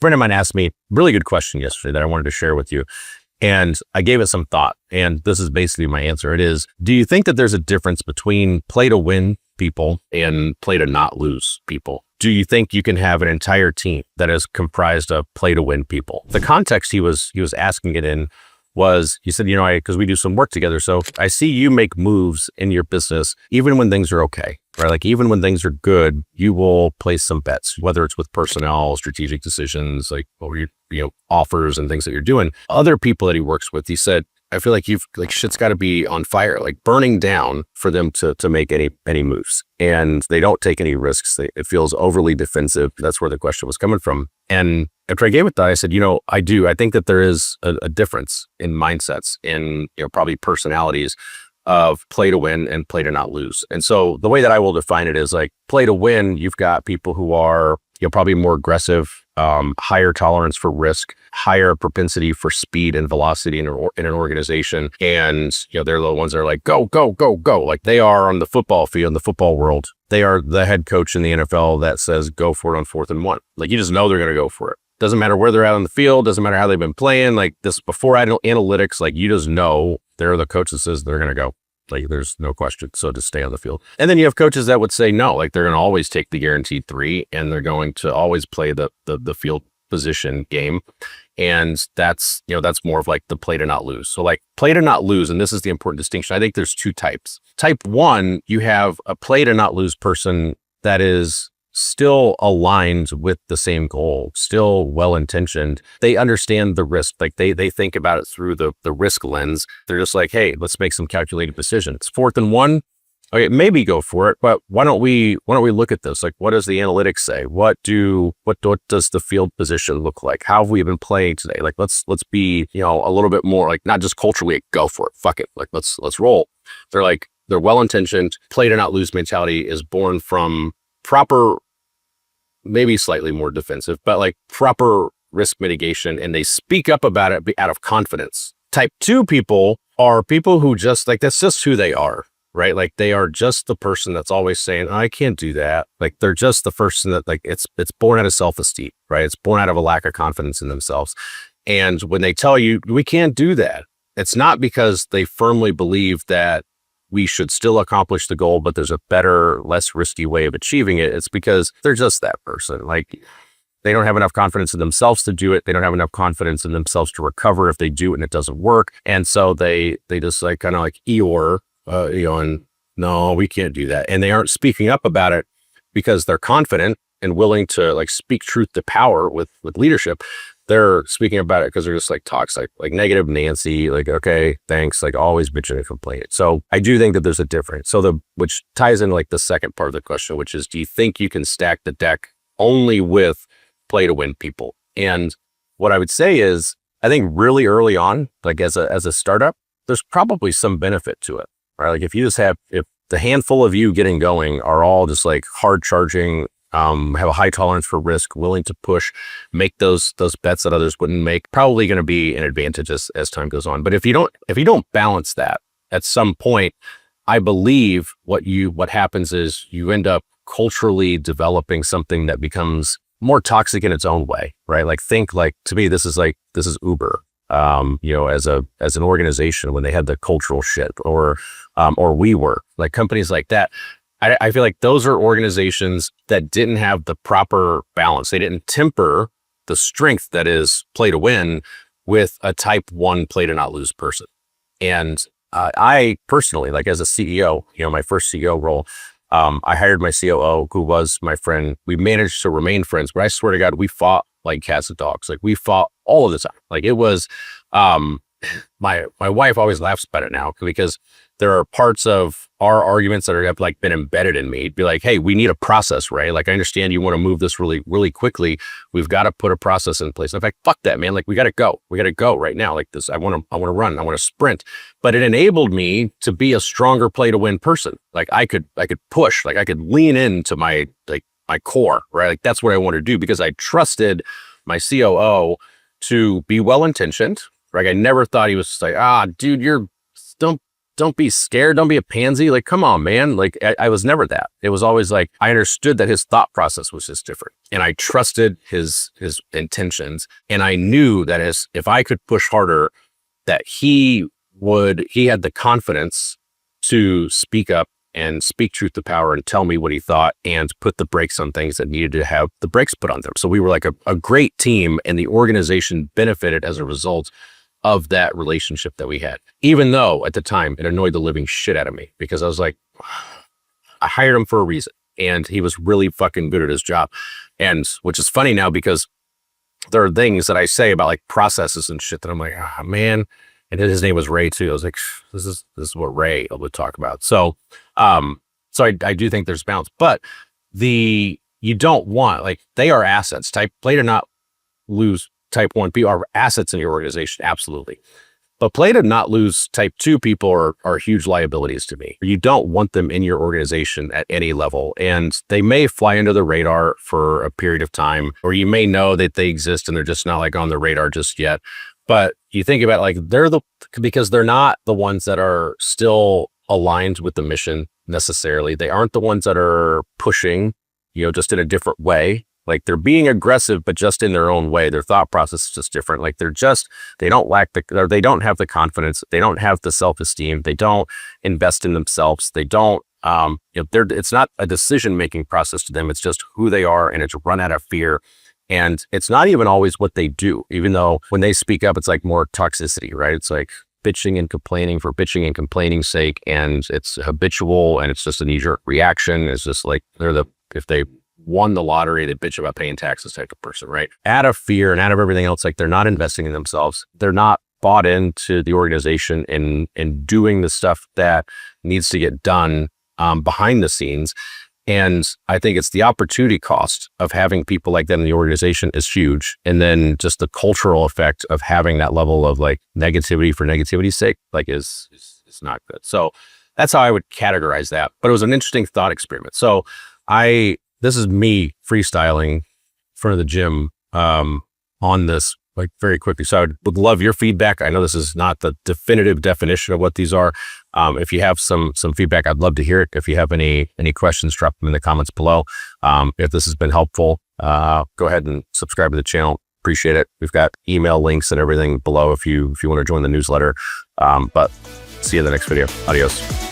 friend of mine asked me a really good question yesterday that I wanted to share with you. And I gave it some thought. And this is basically my answer. It is, do you think that there's a difference between play to win people and play to not lose people? Do you think you can have an entire team that is comprised of play to win people? The context he was asking it in was, he said, because we do some work together. So I see you make moves in your business, even when things are okay, right? Like even when things are good, you will place some bets, whether it's with personnel, strategic decisions, like offers and things that you're doing. Other people that he works with, he said, I feel like shit's got to be on fire, like burning down for them to make any moves, and they don't take any risks. It feels overly defensive. That's where the question was coming from. And after I gave it that, I said, I think that there is a difference in mindsets, in probably personalities of play to win and play to not lose. And so the way that I will define it is like play to win. You've got people who are probably more aggressive, higher tolerance for risk, higher propensity for speed and velocity in an organization. And, they're the ones that are like, go, go, go, go. Like they are on the football field, in the football world. They are the head coach in the NFL that says, go for it on 4th and 1. Like you just know they're going to go for it. Doesn't matter where they're at on the field. Doesn't matter how they've been playing. Like this before analytics, like you just know they're the coach that says they're going to go. Like there's no question. So just stay on the field. And then you have coaches that would say no, like they're going to always take the guaranteed 3 and they're going to always play the field position game. And that's more of like the play to not lose. So like play to not lose. And this is the important distinction. I think there's 2 types. Type 1, you have a play to not lose person that is still aligned with the same goal, still well-intentioned. They understand the risk. Like they think about it through the risk lens. They're just like, hey, let's make some calculated decisions. 4th and 1. Okay, maybe go for it, but why don't we look at this? Like, what does the analytics say? What does the field position look like? How have we been playing today? Like, let's be, a little bit more like, not just culturally, like, go for it. Fuck it. Like, let's roll. They're well-intentioned. Play to not lose mentality is born from proper, maybe slightly more defensive, but like proper risk mitigation. And they speak up about it out of confidence. Type 2 people are people who just like, that's just who they are. Right? Like they are just the person that's always saying, I can't do that. Like they're just the person that like, it's born out of self-esteem, right? It's born out of a lack of confidence in themselves. And when they tell you we can't do that, it's not because they firmly believe that we should still accomplish the goal, but there's a better, less risky way of achieving it. It's because they're just that person. Like they don't have enough confidence in themselves to do it. They don't have enough confidence in themselves to recover if they do it and it doesn't work. And so they just like kind of like Eeyore, and no, we can't do that. And they aren't speaking up about it because they're confident and willing to like speak truth to power with leadership. They're speaking about it because they're just like toxic, like negative Nancy, like, okay, thanks, like always bitching and complaining. So I do think that there's a difference. So which ties in like the second part of the question, which is, do you think you can stack the deck only with play to win people? And what I would say is, I think really early on, like as a startup, there's probably some benefit to it. Right? Like if the handful of you getting going are all just like hard charging, have a high tolerance for risk, willing to push, make those bets that others wouldn't make, probably going to be an advantage as time goes on. But if you don't balance that at some point, I believe what happens is you end up culturally developing something that becomes more toxic in its own way, right? Like think like, to me, this is Uber. As an organization, when they had the cultural shit, or WeWork, like companies like that, I feel like those are organizations that didn't have the proper balance. They didn't temper the strength that is play to win with a type 1 play to not lose person. And I personally, like as a CEO, my first CEO role, I hired my COO, who was my friend. We managed to remain friends, but I swear to God, we fought like cats and dogs. Like we fought all of the time. Like it was, my wife always laughs about it now because there are parts of our arguments that have like been embedded in me. It'd be like, hey, we need a process, right? Like I understand you want to move this really, really quickly. We've got to put a process in place. In fact, fuck that, man. Like we got to go. We got to go right now. Like this, I want to run. I want to sprint. But it enabled me to be a stronger play to win person. Like I could push. Like I could lean into my core, right? Like that's what I want to do because I trusted my COO to be well-intentioned, right? I never thought he was just like, dude, you're still don't be scared. Don't be a pansy. Like, come on, man. Like, I was never that. It was always like, I understood that his thought process was just different, and I trusted his intentions. And I knew that if I could push harder, that he had the confidence to speak up and speak truth to power and tell me what he thought and put the brakes on things that needed to have the brakes put on them. So we were like a great team, and the organization benefited as a result of that relationship that we had. Even though at the time it annoyed the living shit out of me, because I was like, I hired him for a reason, and he was really fucking good at his job. And which is funny now, because there are things that I say about like processes and shit that I'm like, ah, man. And his name was Ray too. I was like, this is what Ray would talk about. So, so I do think there's balance, but you don't want, like, they are assets. Play to not lose type 1 people are assets in your organization. Absolutely. But play to not lose type 2 people are huge liabilities to me. You don't want them in your organization at any level. And they may fly under the radar for a period of time, or you may know that they exist and they're just not like on the radar just yet. But you think about it, like, because they're not the ones that are still aligned with the mission necessarily. They aren't the ones that are pushing, just in a different way. Like, they're being aggressive, but just in their own way. Their thought process is just different. Like, they don't have the confidence. They don't have the self-esteem. They don't invest in themselves. They don't, it's not a decision-making process to them. It's just who they are, and it's run out of fear. And it's not even always what they do, even though when they speak up, it's like more toxicity, right? It's like bitching and complaining for bitching and complaining's sake. And it's habitual, and it's just a knee-jerk reaction. It's just like if they won the lottery, they bitch about paying taxes type of person, right? Out of fear and out of everything else, like, they're not investing in themselves. They're not bought into the organization and doing the stuff that needs to get done behind the scenes. And I think it's the opportunity cost of having people like that in the organization is huge. And then just the cultural effect of having that level of like negativity for negativity's sake, like is not good. So that's how I would categorize that. But it was an interesting thought experiment. So this is me freestyling in front of the gym on this, like, very quickly. So I would love your feedback. I know this is not the definitive definition of what these are. If you have some feedback, I'd love to hear it. If you have any questions, drop them in the comments below. If this has been helpful, go ahead and subscribe to the channel. Appreciate it. We've got email links and everything below if you want to join the newsletter. But see you in the next video. Adios.